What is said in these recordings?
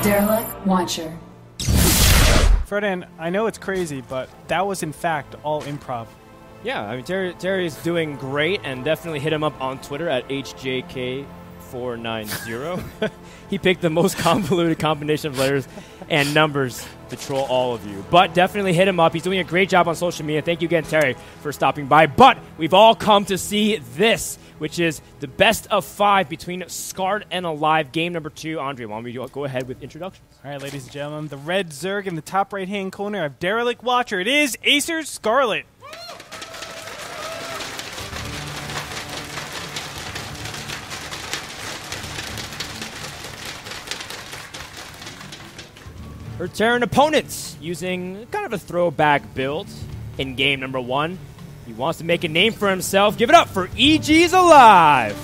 Derelict Watcher. Ferdinand, I know it's crazy, but that was in fact all improv. Yeah, I mean, Terry is doing great, and definitely hit him up on Twitter at HJK490. He picked the most convoluted combination of letters and numbers to troll all of you. But definitely hit him up. He's doing a great job on social media. Thank you again, Terry, for stopping by. But we've all come to see this, which is the best of 5 between Scarlett and aLive, game number 2. Andre, why don't we go ahead with introductions? All right, ladies and gentlemen, the red Zerg in the top right-hand corner of Derelict Watcher. It is Acer Scarlett. Her Terran opponents using kind of a throwback build in game number 1. He wants to make a name for himself. Give it up for EG's aLive.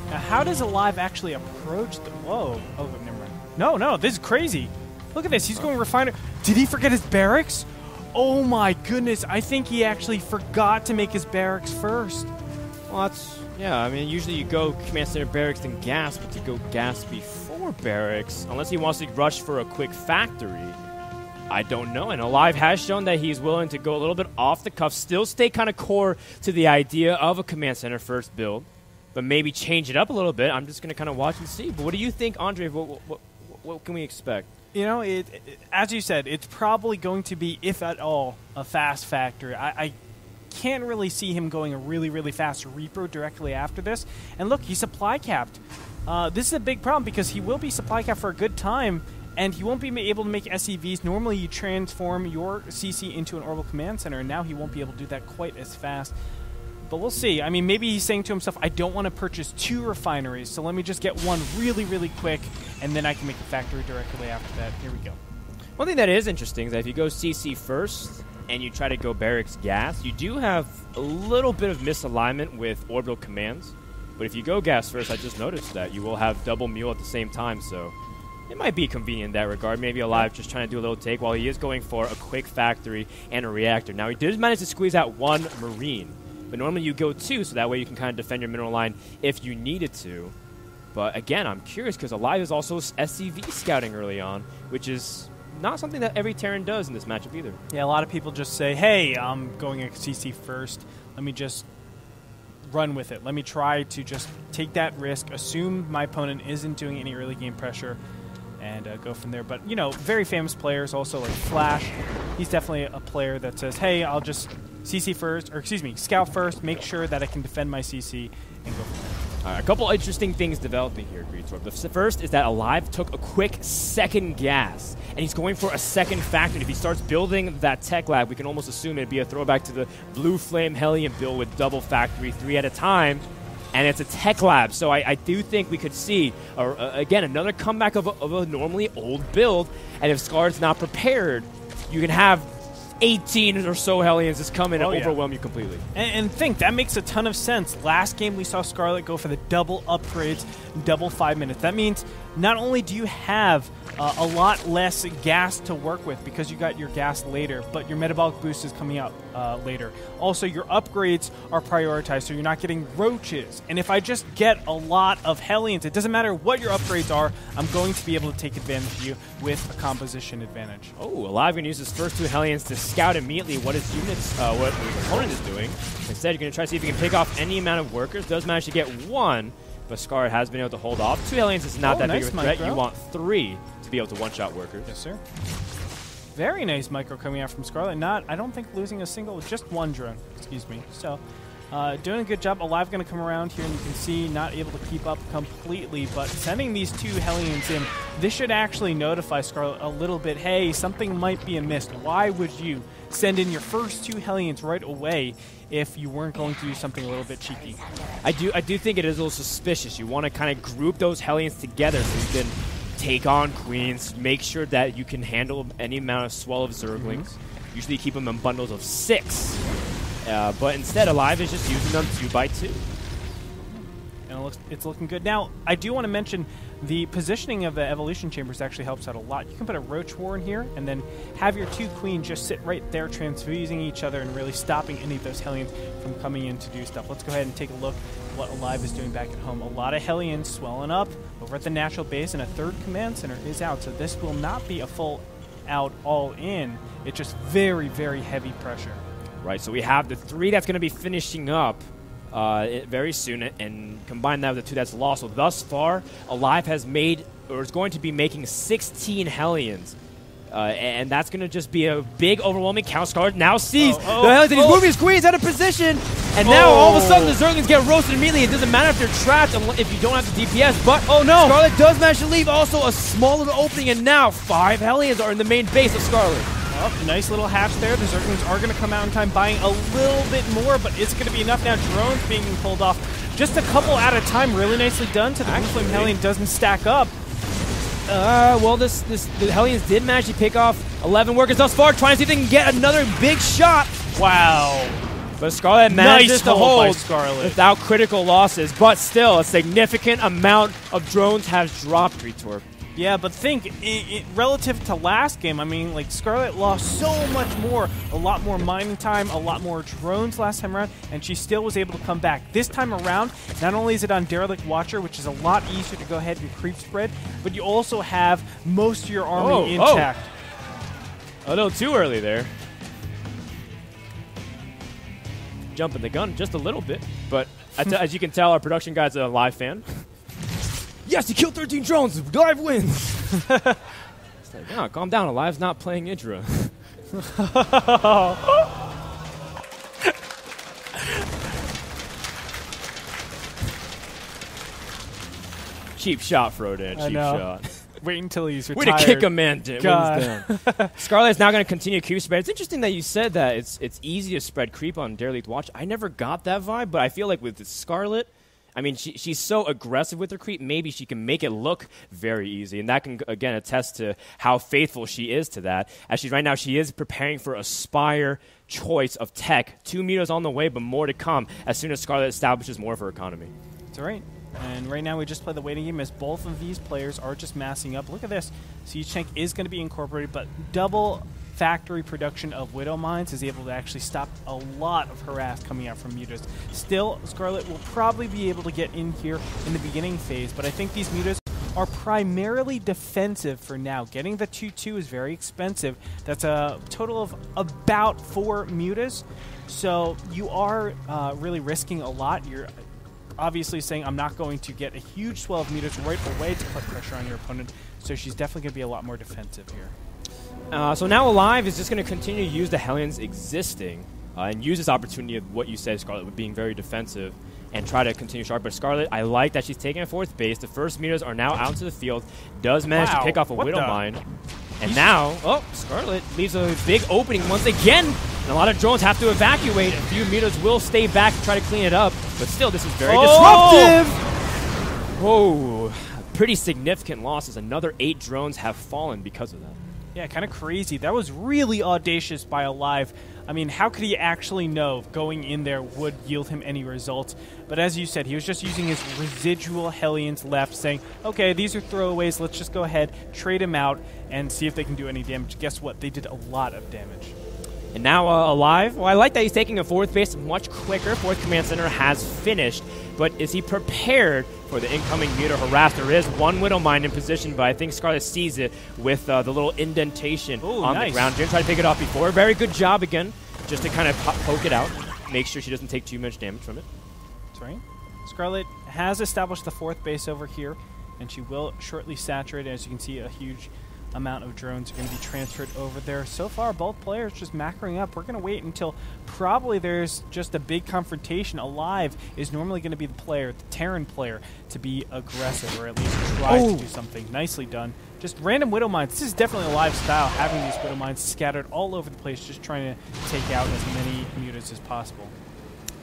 Now, how does aLive actually approach the... Whoa. Oh, never mind. No, this is crazy. Look at this. He's going refiner. Did he forget his barracks? Oh, my goodness. I think he actually forgot to make his barracks first. Well, yeah, I mean, usually you go command center barracks then gas, but to go gas before barracks, unless he wants to rush for a quick factory, I don't know. And aLive has shown that he's willing to go a little bit off the cuff, still stay kind of core to the idea of a command center first build, but maybe change it up a little bit. I'm just going to kind of watch and see. But what do you think, Andre? What can we expect? You know, as you said, it's probably going to be, if at all, a fast factory. I can't really see him going a really, really fast repro directly after this. And look, he's supply capped. This is a big problem because he will be supply capped for a good time, and he won't be able to make SCVs. Normally, you transform your CC into an orbital command center, and now he won't be able to do that quite as fast. But we'll see. I mean, maybe he's saying to himself, I don't want to purchase 2 refineries, so let me just get one really, really quick, and then I can make a factory directly after that. Here we go. One thing that is interesting is that if you go CC first and you try to go barracks gas, you do have a little bit of misalignment with orbital commands. But if you go gas first, I just noticed that you will have double mule at the same time, so it might be convenient in that regard. Maybe aLive just trying to do a little take while he is going for a quick factory and a reactor. Now, he did manage to squeeze out 1 Marine, but normally you go 2, so that way you can kind of defend your mineral line if you needed to. But again, I'm curious because aLive is also SCV scouting early on, which is not something that every Terran does in this matchup either. Yeah, a lot of people just say, hey, I'm going at CC first. Let me just run with it. Let me try to just take that risk, assume my opponent isn't doing any early game pressure, and go from there. But, you know, very famous players also like Flash. He's definitely a player that says, hey, I'll just CC first, or excuse me, scout first, make sure that I can defend my CC, and go from there. All right, a couple interesting things developing here, Greenstorm. The first is that aLive took a quick second gas, and he's going for a second factory. If he starts building that tech lab, we can almost assume it'd be a throwback to the Blue Flame Hellion build with double factory, 3 at a time, and it's a tech lab. So I do think we could see, again, another comeback of a normally old build, and if Scarlett's not prepared, you can have 18 or so Hellions just come in and overwhelm you completely. And think, that makes a ton of sense. Last game we saw Scarlett go for the double upgrades, double 5 minutes. That means not only do you have a lot less gas to work with because you got your gas later, but your metabolic boost is coming out later. Also, your upgrades are prioritized, so you're not getting roaches. And if I just get a lot of Hellions, it doesn't matter what your upgrades are, I'm going to be able to take advantage of you with a composition advantage. Oh, aLive going to use his first 2 Hellions to scout immediately what his units, what his opponent is doing. Instead, you're going to try to see if you can pick off any amount of workers. Does manage to get 1, but Scarlett has been able to hold off. 2 Hellions is not that big of a threat. You want 3 to be able to one-shot workers. Yes, sir. Very nice micro coming out from Scarlett. I don't think losing a single, just 1 drone, excuse me. So, doing a good job. aLive going to come around here, and you can see not able to keep up completely, but sending these 2 Hellions in, this should actually notify Scarlett a little bit, hey, something might be amiss. Why would you send in your first 2 Hellions right away if you weren't going to do something a little bit cheeky? I do think it is a little suspicious. You want to kind of group those Hellions together so you can take on Queens, make sure that you can handle any amount of swell of Zerglings. Usually keep them in bundles of 6. But instead, aLive is just using them 2 by 2. And it's looking good. Now, I do want to mention the positioning of the evolution chambers actually helps out a lot. You can put a roach warren here and then have your two queens just sit right there transfusing each other and really stopping any of those Hellions from coming in to do stuff. Let's go ahead and take a look at what aLive is doing back at home. A lot of Hellions swelling up over at the natural base, and a third command center is out, so this will not be a full out all in. It's just very, very heavy pressure. Right, so we have the 3 that's going to be finishing up very soon, and combine that with the 2 that's lost. So thus far, aLive has made, or is going to be making 16 Hellions. And that's going to just be a big, overwhelming count. Scarlett now sees the Hellions, and he's moving his queens out of position. And now, all of a sudden, the Zerglings get roasted immediately. It doesn't matter if they're trapped if you don't have the DPS. But, oh no, Scarlett does manage to leave also a small little opening, and now 5 Hellions are in the main base of Scarlett. Oh, nice little hatch there. The Zerglings are going to come out in time, buying a little bit more, but it's going to be enough now. Drones being pulled off. Just a couple at a time. Really nicely done. So the Flame Hellion doesn't stack up. Well, the Hellions did manage to pick off 11 workers thus far, trying to see if they can get another big shot. Wow. But Scarlett manages to hold Scarlett without critical losses, but still a significant amount of drones has dropped, Retorp. Yeah, but think, relative to last game, I mean, like, Scarlett lost so much more. A lot more mining time, a lot more drones last time around, and she still was able to come back. This time around, not only is it on Derelict Watcher, which is a lot easier to go ahead and creep spread, but you also have most of your army intact. A little too early there. Jumping the gun just a little bit, but as you can tell, our production guy's a aLive fan. Yes, he killed 13 drones. aLive wins. It's like, no, calm down. aLive's not playing Idra. Cheap shot, Frodan. Cheap shot. Wait until he's retired. Way to kick a man down. Scarlett's now going to continue creep spread. It's interesting that you said that it's easy to spread creep on Derelict Watch. I never got that vibe, but I feel like with Scarlett, I mean, she's so aggressive with her creep, maybe she can make it look very easy. And that can, again, attest to how faithful she is to that. As right now, she is preparing for a Spire choice of tech. 2 meters on the way, but more to come as soon as Scarlett establishes more of her economy. That's right. And right now we just play the waiting game as both of these players are just massing up. Look at this. Siege Tank is going to be incorporated, but double factory production of Widow Mines is able to actually stop a lot of harass coming out from mutas. Still, Scarlett will probably be able to get in here in the beginning phase, but I think these mutas are primarily defensive for now. Getting the 2-2 is very expensive. That's a total of about 4 mutas, so you are really risking a lot. You're obviously saying, I'm not going to get a huge swell of mutas right away to put pressure on your opponent, so she's definitely going to be a lot more defensive here. So now aLive is just going to continue to use the Hellions existing and use this opportunity of what you said, Scarlett, with being very defensive and try to continue sharp. But Scarlett, I like that she's taking a 4th base. The first meters are now out to the field. Does manage to pick off a Widow Mine. And now, Scarlett leaves a big opening once again. And a lot of drones have to evacuate. A few meters will stay back to try to clean it up. But still, this is very disruptive. Whoa. Pretty significant losses. Another 8 drones have fallen because of that. Yeah, kind of crazy. That was really audacious by aLive. I mean, how could he actually know if going in there would yield him any results? But as you said, he was just using his residual Hellions left, saying, okay, these are throwaways. Let's just go ahead, trade him out, and see if they can do any damage. Guess what? They did a lot of damage. And now aLive, well, I like that he's taking a 4th base much quicker. 4th command center has finished. But is he prepared for the incoming muta harass? There is 1 Widow Mine in position, but I think Scarlett sees it with the little indentation on the ground. Didn't try to pick it off before. Very good job again, just to kind of poke it out. Make sure she doesn't take too much damage from it. That's right. Scarlett has established the 4th base over here, and she will shortly saturate. As you can see, a huge amount of drones are going to be transferred over there. So far, both players just macroing up. We're going to wait until probably there's just a big confrontation. aLive is normally going to be the player, the Terran player, to be aggressive, or at least try to do something. Nicely done. Just random Widow Mines. This is definitely aLive style, having these Widow Mines scattered all over the place, just trying to take out as many mutas as possible.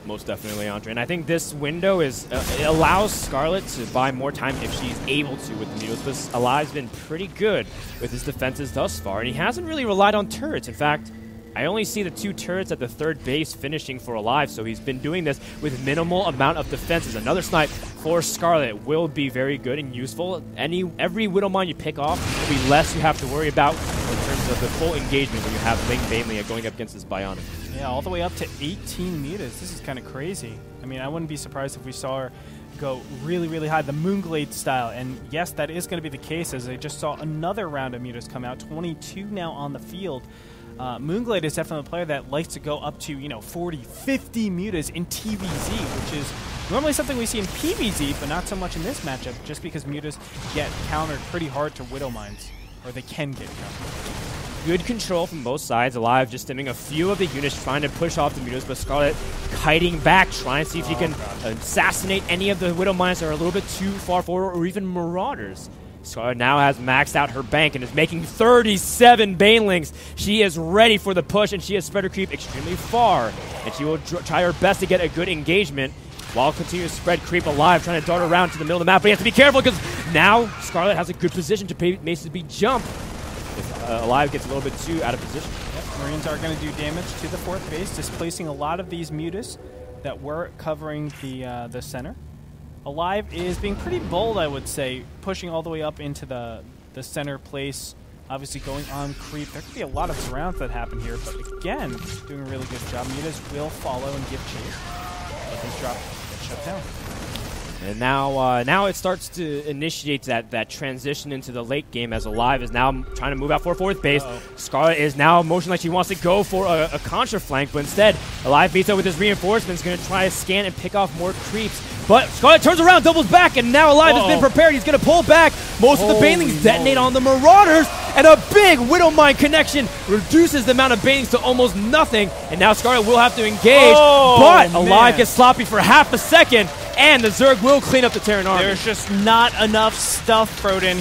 Most definitely, Andre. And I think this window is it allows Scarlett to buy more time if she's able to with the mutas. But aLive's been pretty good with his defenses thus far, and he hasn't really relied on turrets. In fact, I only see the 2 turrets at the third base finishing for aLive, so he's been doing this with minimal amount of defenses. Another snipe for Scarlett will be very good and useful. Every Widowmine you pick off will be less you have to worry about in terms of the full engagement when you have Ling Baneling going up against this Bionic. Yeah, all the way up to 18 meters. This is kind of crazy. I mean, I wouldn't be surprised if we saw her go really, really high, the Moonglade style. And yes, that is going to be the case, as I just saw another round of meters come out. 22 now on the field. Moonglade is definitely a player that likes to go up to, you know, 40, 50 mutas in TvZ, which is normally something we see in PvZ, but not so much in this matchup, just because mutas get countered pretty hard to Widowmines, or they can get countered. Good control from both sides. aLive just stimming a few of the units, trying to push off the mutas, but Scarlett kiting back, trying to see if he can assassinate any of the Widowmines that are a little bit too far forward, or even Marauders. Scarlett now has maxed out her bank and is making 37 Banelings. She is ready for the push, and she has spread her creep extremely far. And she will try her best to get a good engagement while continuing to spread creep aLive, trying to dart around to the middle of the map. But you have to be careful, because now Scarlett has a good position to basically jump if aLive gets a little bit too out of position. Yep, Marines are going to do damage to the fourth base, displacing a lot of these mutas that were covering the center. aLive is being pretty bold, I would say, pushing all the way up into the center place, obviously going on creep. There could be a lot of surrounds that happen here, but again, doing a really good job. Mutas will follow and give chase, but these drop get shut down. And now it starts to initiate that transition into the late game, as aLive is now trying to move out for fourth base. Scarlett is now motioning like she wants to go for a contra flank, but instead aLive beats up with his reinforcements, going to try to scan and pick off more creeps. But Scarlett turns around, doubles back, and now aLive has been prepared. He's going to pull back. Most of the Banelings detonate on the Marauders, and a big Widowmine connection reduces the amount of Banelings to almost nothing. And now Scarlett will have to engage, but aLive gets sloppy for half a second, and the Zerg will clean up the Terran army. There's just not enough stuff thrown in.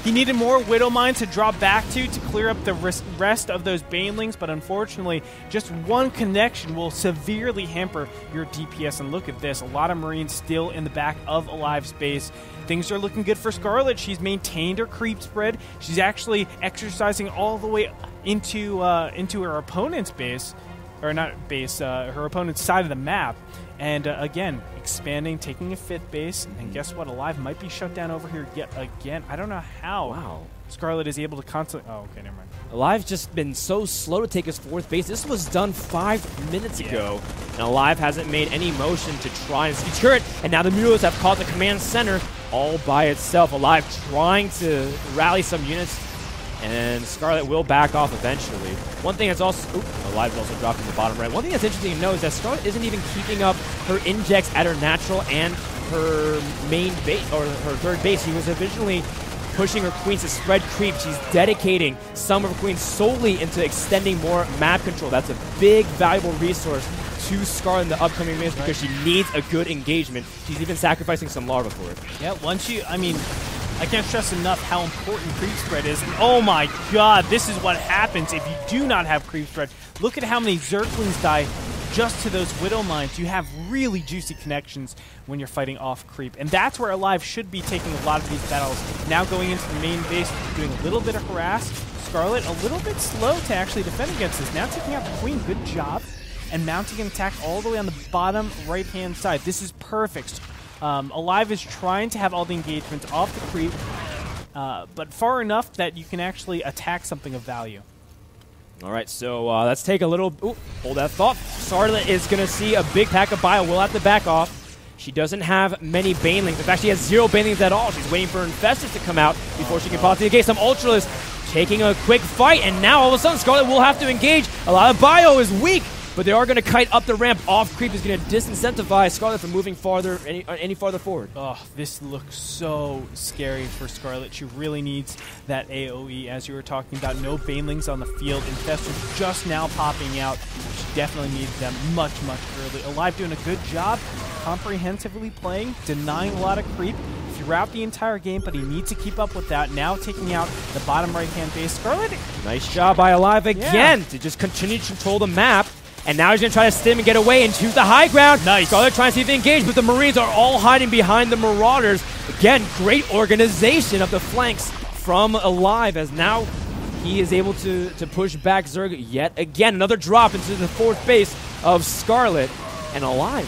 He needed more Widowmines to drop back to clear up the rest of those Banelings, but unfortunately, just one connection will severely hamper your DPS. And look at this, a lot of Marines still in the back of aLive's base. Things are looking good for Scarlett. She's maintained her creep spread. She's actually exercising all the way into her opponent's base, or not base, her opponent's side of the map. And again, expanding, taking a fifth base, and guess what? aLive might be shut down over here yet again. I don't know how Scarlett is able to constantly... Oh, okay, never mind. aLive's just been so slow to take his fourth base. This was done 5 minutes ago, and aLive hasn't made any motion to try and secure it, and now the mutas have caught the command center all by itself. aLive trying to rally some units, and Scarlett will back off eventually. One thing that's also... aLive is also dropping the bottom right. One thing that's interesting to note is that Scarlett isn't even keeping up her injects at her natural and her main base, or her third base. She was originally pushing her queens to spread creep. She's dedicating some of her queens solely into extending more map control. That's a big, valuable resource to Scarlett in the upcoming minutes, because she needs a good engagement. She's even sacrificing some larva for it. Yeah, once you... I mean... I can't stress enough how important creep spread is. And oh my god, this is what happens if you do not have creep spread. Look at how many Zerglings die just to those Widowmines. You have really juicy connections when you're fighting off creep. And that's where aLive should be taking a lot of these battles. Now going into the main base, doing a little bit of harass. Scarlett a little bit slow to actually defend against this. Now taking out the Queen, good job. And mounting an attack all the way on the bottom right-hand side. This is perfect. aLive is trying to have all the engagements off the creep, but far enough that you can actually attack something of value. All right, so let's take a little... Ooh, hold that thought. Scarlett is going to see a big pack of bio. Will have to back off. She doesn't have many Banelings. In fact, she has 0 Banelings at all. She's waiting for Infestus to come out before she can possibly engage. Some Ultralists taking a quick fight, and now all of a sudden Scarlett will have to engage. A lot of bio is weak, but they are going to kite up the ramp. Off creep is going to disincentivize Scarlett from moving farther, any farther forward. Oh, this looks so scary for Scarlett. She really needs that AoE, as you were talking about. No Banelings on the field. Infestors just now popping out. She definitely needs them much, much early. aLive doing a good job, comprehensively playing, denying a lot of creep throughout the entire game, but he needs to keep up with that. Now taking out the bottom right-hand base. Scarlett... Nice job by aLive again to just continue to control the map. And now he's going to try to stim and get away and choose the high ground. Nice. Scarlett trying to see if they engage, but the Marines are all hiding behind the Marauders. Again, great organization of the flanks from aLive, as now he is able to push back ZerG yet again. Another drop into the 4th base of Scarlett. And aLive,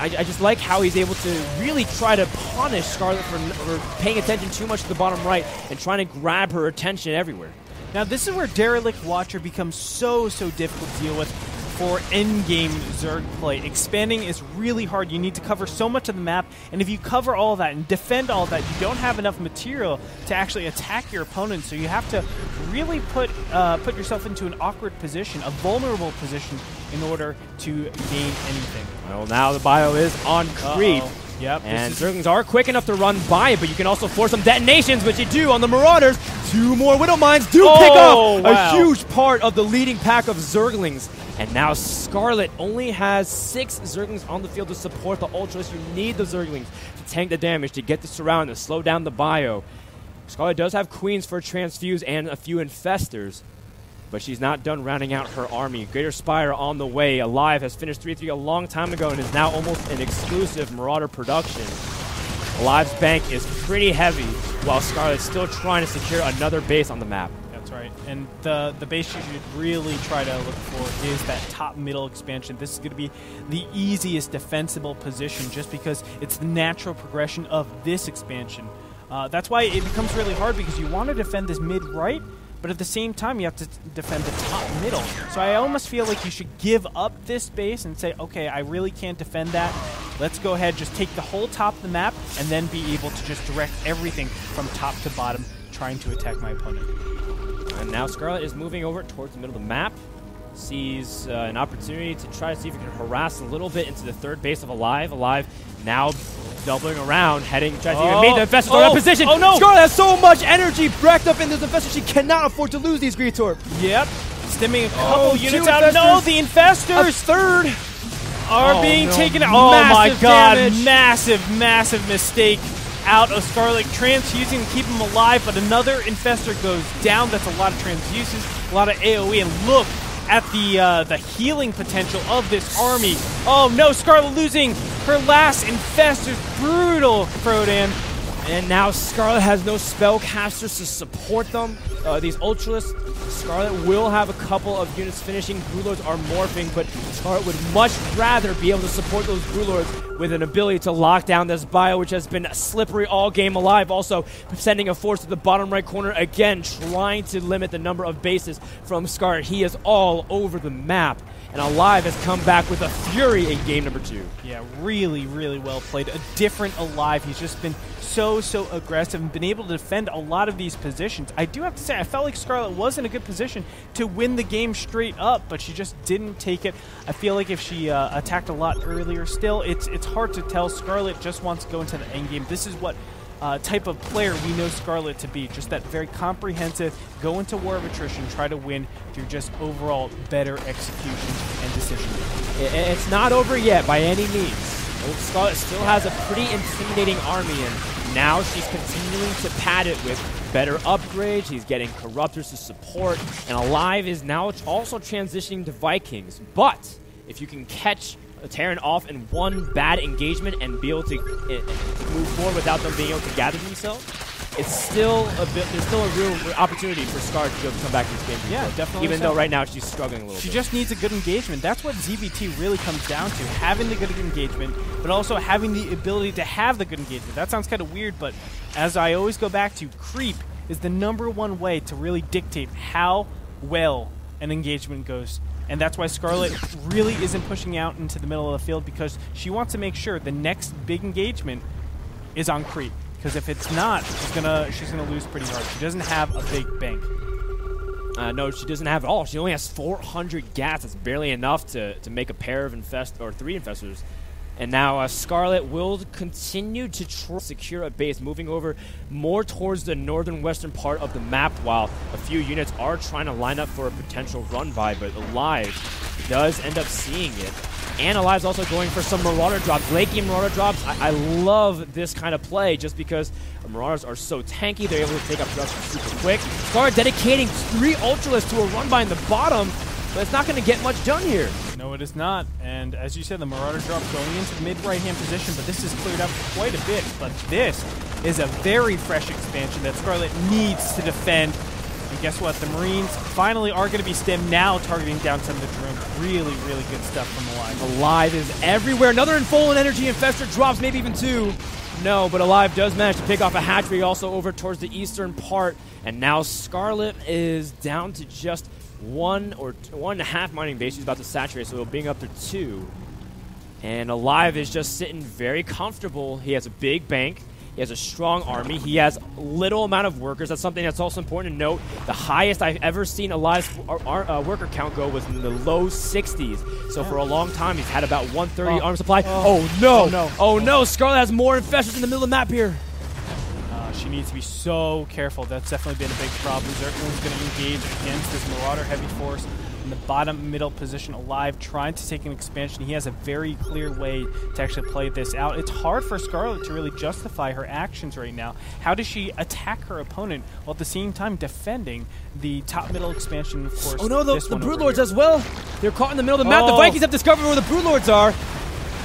I just like how he's able to really try to punish Scarlett for paying attention too much to the bottom right and trying to grab her attention everywhere. Now this is where Derelict Watcher becomes so difficult to deal with for endgame ZerG play. Expanding is really hard. You need to cover so much of the map, and if you cover all that and defend all that, you don't have enough material to actually attack your opponent, so you have to really put yourself into an awkward position, a vulnerable position, in order to gain anything. Well, now the bio is on creep. Yep. And Zerglings are quick enough to run by it, but you can also force some detonations, which you do on the Marauders. 2 more Widow Mines do pick up a huge part of the leading pack of Zerglings. And now Scarlett only has 6 Zerglings on the field to support the Ultras. You need the Zerglings to tank the damage, to get the surround, to slow down the bio. Scarlett does have Queens for Transfuse and a few Infestors, but she's not done rounding out her army. Greater Spire on the way. aLive has finished 3-3 a long time ago and is now almost an exclusive Marauder production. aLive's bank is pretty heavy, while Scarlett's still trying to secure another base on the map. That's right. And the base you should really try to look for is that top-middle expansion. This is going to be the easiest defensible position just because it's the natural progression of this expansion. That's why it becomes really hard, because you want to defend this mid-right, but at the same time, you have to defend the top middle. So I almost feel like you should give up this base and say, okay, I really can't defend that. Let's go ahead, just take the whole top of the map, and then be able to just direct everything from top to bottom, trying to attack my opponent. And now Scarlett is moving over towards the middle of the map. Sees an opportunity to try to see if he can harass a little bit into the 3rd base of aLive. aLive now doubling around, heading, trying to even meet the Infestor in position. Oh no! Scarlett has so much energy racked up in this Infestor, she cannot afford to lose these Greetorp. Yep. Stimming a couple units out. No, the Infestors! A 3rd! Are being taken out. Oh my god, damage. massive mistake out of Scarlett. Transfusing to keep him alive, but another Infestor goes down. That's a lot of transfusions, a lot of AoE, and look at the healing potential of this army. Oh no, Scarlett losing her last Infestors. Brutal, Frodan. And now Scarlett has no spellcasters to support them. These Ultralists, Scarlett will have a couple of units finishing. Broodlords are morphing, but Scarlett would much rather be able to support those Broodlords with an ability to lock down this bio, which has been slippery all game. aLive also sending a force to the bottom right corner, again trying to limit the number of bases from Scarlett. He is all over the map. And aLive has come back with a fury in game number 2. Yeah, really well played. A different aLive. He's just been so aggressive and been able to defend a lot of these positions. I do have to say, I felt like Scarlett was in a good position to win the game straight up, but she just didn't take it. I feel like if she attacked a lot earlier still, it's hard to tell. Scarlett just wants to go into the endgame. This is what type of player we know Scarlett to be. Just that very comprehensive, go into war of attrition, try to win through just overall better execution and decision making. It's not over yet by any means. Scarlett still has a pretty intimidating army, and now she's continuing to pad it with better upgrades. He's getting Corruptors to support, and aLive is now also transitioning to Vikings. But if you can catch Terran off in one bad engagement and be able to move forward without them being able to gather themselves, it's still there's still a opportunity for Scarlett to be able to come back to this game. Yeah, definitely. Even though right now she's struggling a little bit. She just needs a good engagement. That's what ZBT really comes down to, having the good engagement, but also having the ability to have the good engagement. That sounds kind of weird, but as I always go back to, creep is the #1 way to really dictate how well an engagement goes. And that's why Scarlett really isn't pushing out into the middle of the field, because she wants to make sure the next big engagement is on creep. Because if it's not, she's gonna lose pretty hard. She doesn't have a big bank. No, she doesn't have it all. She only has 400 gas. That's barely enough to make a pair of 3 Infestors. And now Scarlett will continue to try to secure a base, moving over more towards the northern western part of the map, while a few units are trying to line up for a potential run by, but aLive does end up seeing it. And aLive's also going for some Marauder drops, late game Marauder drops. I love this kind of play just because Marauders are so tanky. They're able to take up production super quick. Scarlett dedicating 3 Ultralists to a run by in the bottom, but it's not going to get much done here. No, it is not. And as you said, the Marauder drop going into the mid-right-hand position, but this is cleared up quite a bit. But this is a very fresh expansion that Scarlett needs to defend And guess what? The Marines finally are going to be stemmed now, targeting down some of the drones. Really, really good stuff from aLive. aLive is everywhere. Another Infernal Energy Infestor drops, maybe even 2. No, but aLive does manage to pick off a hatchery also over towards the eastern part. And now Scarlett is down to just 1 or 1.5 mining base. She's about to saturate, so it'll bring up to 2. And aLive is just sitting very comfortable. He has a big bank. He has a strong army. He has little amount of workers. That's something that's also important to note. The highest I've ever seen aLive's worker count go was in the low 60s. So for a long time, he's had about 130 armor supply. Oh no! Oh no! Oh no! Scarlett has more infestors in the middle of the map here. She needs to be so careful. That's definitely been a big problem. ZerG's going to engage against this Marauder heavy force in the bottom middle position. aLive trying to take an expansion. He has a very clear way to actually play this out. It's hard for Scarlett to really justify her actions right now. How does she attack her opponent while at the same time defending the top middle expansion, of course? Oh no, the Broodlords as well. They're caught in the middle of the map. The Vikings have discovered where the Broodlords are.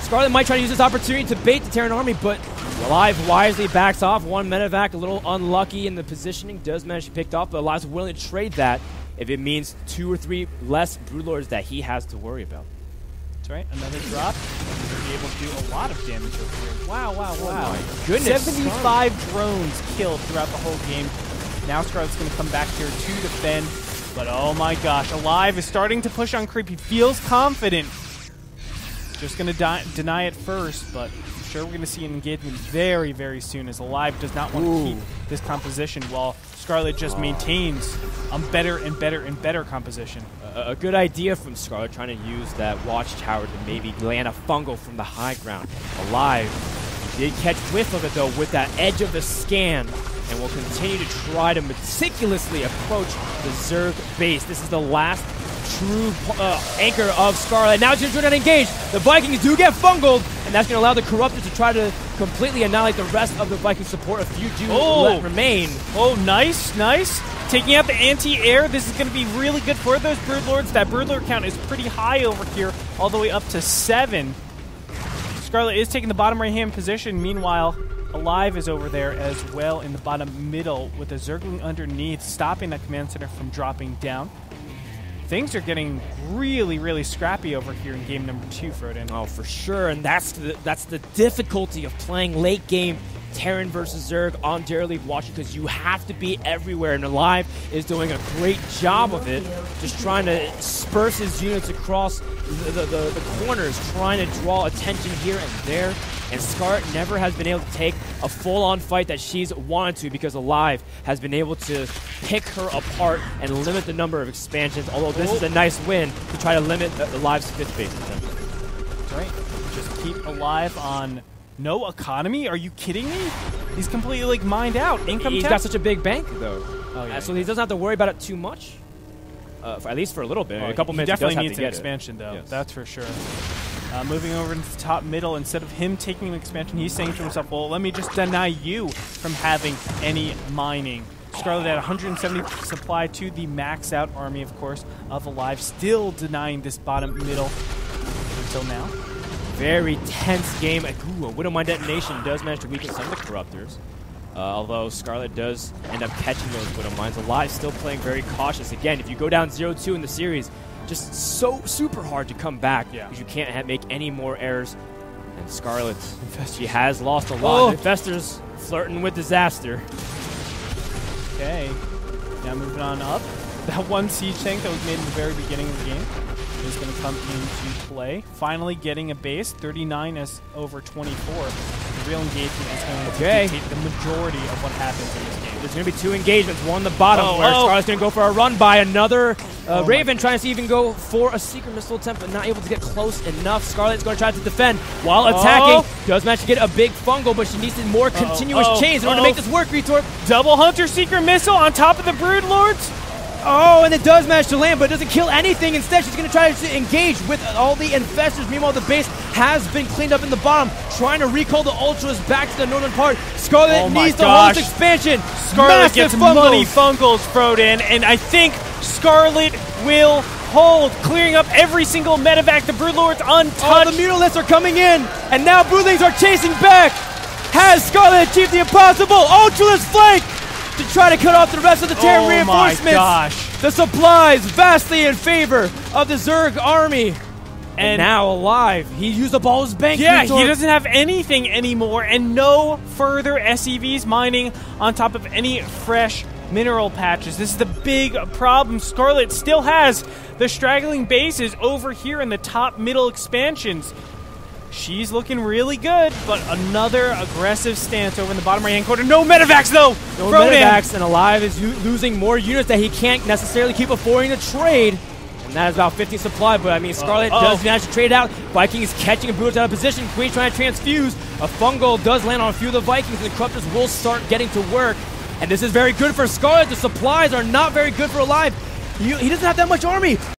Scarlett might try to use this opportunity to bait the Terran army, but aLive wisely backs off. 1 medevac, a little unlucky in the positioning. Does manage to pick off, but aLive's willing to trade that if it means 2 or 3 less Broodlords that he has to worry about. That's right. Another drop. He's going to be able to do a lot of damage over here. Wow, wow, wow. Oh my goodness. 75 drones killed throughout the whole game. Now Scarlett's going to come back here to defend. But oh my gosh, aLive is starting to push on creep. He feels confident. Just going to deny it first, but I'm sure we're going to see an engagement very, very soon, as aLive does not want to keep this composition while Scarlett just maintains a better and better and better composition. A good idea from Scarlett, trying to use that watchtower to maybe land a fungal from the high ground. aLive did catch whiff of it, though, with that edge of the scan, and will continue to try to meticulously approach the ZerG base. This is the last true anchor of Scarlett. Now it's going to try to engage. The Vikings do get fungled, and that's going to allow the Corruptors to try to completely annihilate the rest of the Viking support. A few do remain. Oh, nice, nice. Taking out the anti-air. This is going to be really good for those Broodlords. That Broodlord count is pretty high over here, all the way up to 7. Scarlett is taking the bottom right-hand position. Meanwhile, aLive is over there as well in the bottom middle with a ZerGling underneath, stopping that command center from dropping down. Things are getting really, really scrappy over here in game number 2, Froden. Oh, for sure, and that's the difficulty of playing late game Terran versus ZerG on Dare League Watching, because you have to be everywhere, and aLive is doing a great job of it, just trying to disperse his units across the corners, trying to draw attention here and there. And Scarlett never has been able to take a full-on fight that she's wanted to, because aLive has been able to pick her apart and limit the number of expansions, although this is a nice win to try to limit aLive's 5th base. That's right. Just keep aLive on no economy? Are you kidding me? He's completely, like, mined out. Income He's tax? got such a big bank, though. Oh, yeah, so he doesn't have to worry about it too much, at least for a little bit. A couple minutes, definitely he does needs have to an get expansion, though. Yes. That's for sure. Moving over into the top middle, instead of him taking an expansion, he's saying to himself, well, let me just deny you from having any mining. Scarlett at 170 supply to the max out army, of course, of aLive, still denying this bottom middle until now. Very tense game. A Widowmine detonation does manage to weaken some of the Corruptors. Although Scarlett does end up catching those aLive aLive still playing very cautious. Again, if you go down 0-2 in the series, just so super hard to come back, because you can't make any more errors. And Scarlett, she has lost a lot. Infestors flirting with disaster. Okay, now moving on up. That one siege tank that was made in the very beginning of the game is going to come into play. Finally getting a base, 39 as over 24. The real engagement is going to dictate the majority of what happens in this game. There's going to be 2 engagements, one in the bottom where Scarlett's going to go for a run by another Raven, trying to see even go for a secret missile attempt, but not able to get close enough. Scarlett's going to try to defend while attacking. Does manage to get a big fungal, but she needs more continuous chains in order to make this work, Retort. Double Hunter secret missile on top of the Broodlords. Oh, and it does manage to land, but it doesn't kill anything. Instead, she's going to try to engage with all the infestors. Meanwhile, the base has been cleaned up in the bottom, trying to recall the Ultras back to the northern part. Scarlett needs the host expansion. Scarlett gets money fungals, Froden, and I think Scarlett will hold, clearing up every single medevac. The Broodlords untouched. Oh, the Mutalisks are coming in, and now Broodlings are chasing back. Has Scarlett achieved the impossible? Ultraless flank! to try to cut off the rest of the Terran reinforcements. Oh my gosh. The supplies vastly in favor of the Zerg army. And now aLive, he used up all his bank. Yeah, he doesn't have anything anymore, and no further SEVs mining on top of any fresh mineral patches. This is the big problem. Scarlett still has the straggling bases over here in the top middle expansions. She's looking really good, but another aggressive stance over in the bottom right-hand corner. No medevacs, though! No medevacs, and aLive is losing more units that he can't necessarily keep affording to trade. And that is about 15 supply, but I mean, Scarlett does manage to trade out. Viking is catching and Brewers out of position. Queen's trying to transfuse. A fungal does land on a few of the Vikings, and the Corruptors will start getting to work. And this is very good for Scarlett. The supplies are not very good for aLive. He doesn't have that much army.